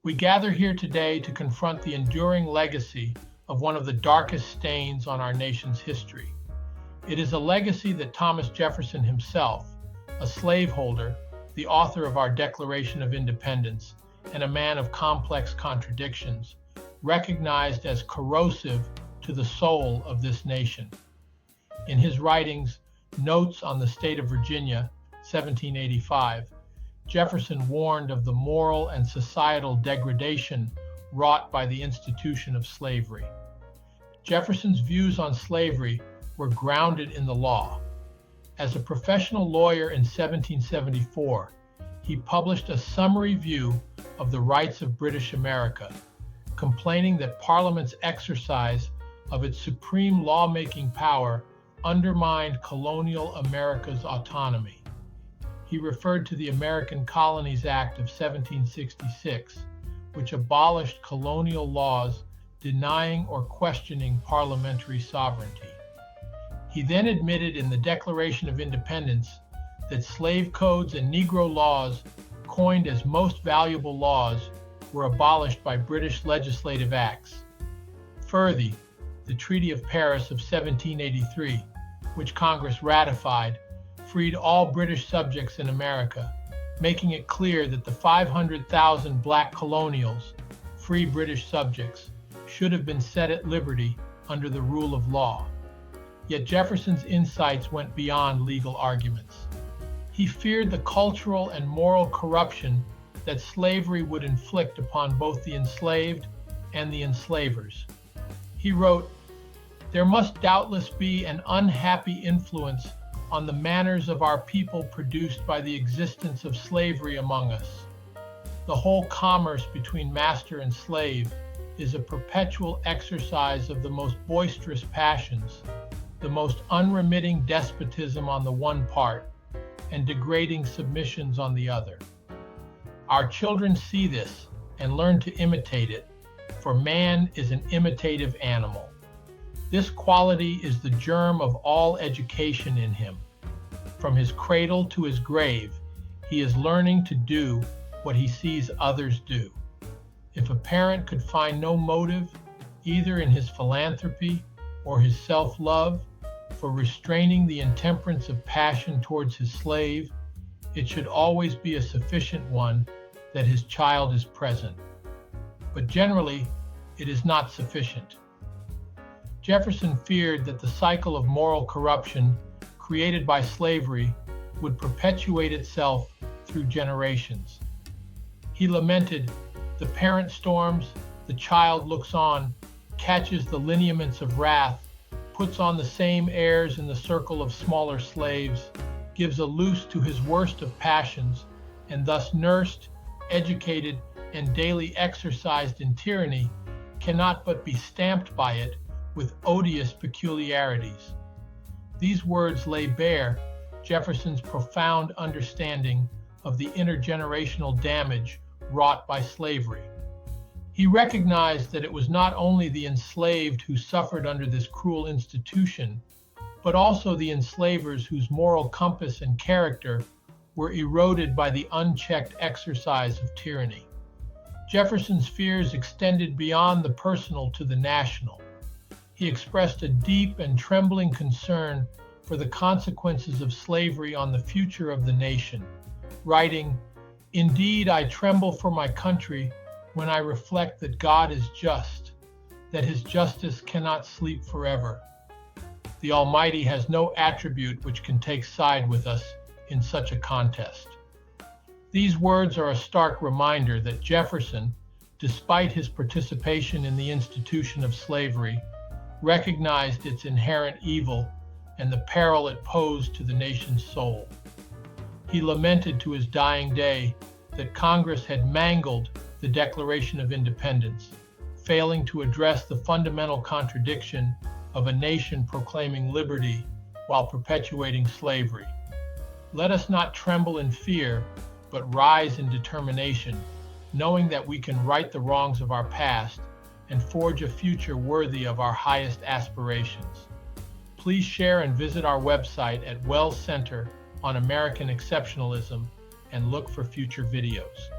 We gather here today to confront the enduring legacy of one of the darkest stains on our nation's history. It is a legacy that Thomas Jefferson himself, a slaveholder, the author of our Declaration of Independence, and a man of complex contradictions, recognized as corrosive to the soul of this nation. In his writings, Notes on the State of Virginia, 1785, Jefferson warned of the moral and societal degradation wrought by the institution of slavery. Jefferson's views on slavery were grounded in the law. As a professional lawyer in 1774, he published a summary view of the rights of British America, complaining that Parliament's exercise of its supreme lawmaking power undermined colonial America's autonomy. He referred to the American Colonies Act of 1766, which abolished colonial laws denying or questioning parliamentary sovereignty. He then admitted in the Declaration of Independence that slave codes and Negro laws, coined as most valuable laws, were abolished by British legislative acts. Further, the Treaty of Paris of 1783, which Congress ratified, freed all British subjects in America, making it clear that the 500,000 black colonials, free British subjects, should have been set at liberty under the rule of law. Yet Jefferson's insights went beyond legal arguments. He feared the cultural and moral corruption that slavery would inflict upon both the enslaved and the enslavers. He wrote, "There must doubtless be an unhappy influence on the manners of our people produced by the existence of slavery among us. The whole commerce between master and slave is a perpetual exercise of the most boisterous passions, the most unremitting despotism on the one part, and degrading submissions on the other. Our children see this and learn to imitate it, for man is an imitative animal. This quality is the germ of all education in him. From his cradle to his grave, he is learning to do what he sees others do. If a parent could find no motive, either in his philanthropy or his self-love, for restraining the intemperance of passion towards his slave, it should always be a sufficient one that his child is present. But generally, it is not sufficient." Jefferson feared that the cycle of moral corruption created by slavery would perpetuate itself through generations. He lamented, "The parent storms, the child looks on, catches the lineaments of wrath, puts on the same airs in the circle of smaller slaves, gives a loose to his worst of passions, and thus nursed, educated, and daily exercised in tyranny, cannot but be stamped by it with odious peculiarities." These words lay bare Jefferson's profound understanding of the intergenerational damage wrought by slavery. He recognized that it was not only the enslaved who suffered under this cruel institution, but also the enslavers whose moral compass and character were eroded by the unchecked exercise of tyranny. Jefferson's fears extended beyond the personal to the national. He expressed a deep and trembling concern for the consequences of slavery on the future of the nation, writing, "Indeed, I tremble for my country when I reflect that God is just, that his justice cannot sleep forever. The Almighty has no attribute which can take side with us in such a contest." These words are a stark reminder that Jefferson, despite his participation in the institution of slavery, recognized its inherent evil and the peril it posed to the nation's soul. He lamented to his dying day that Congress had mangled the Declaration of Independence, failing to address the fundamental contradiction of a nation proclaiming liberty while perpetuating slavery. Let us not tremble in fear, but rise in determination, knowing that we can right the wrongs of our past and forge a future worthy of our highest aspirations. Please share and visit our website at Wells Center on American Exceptionalism and look for future videos.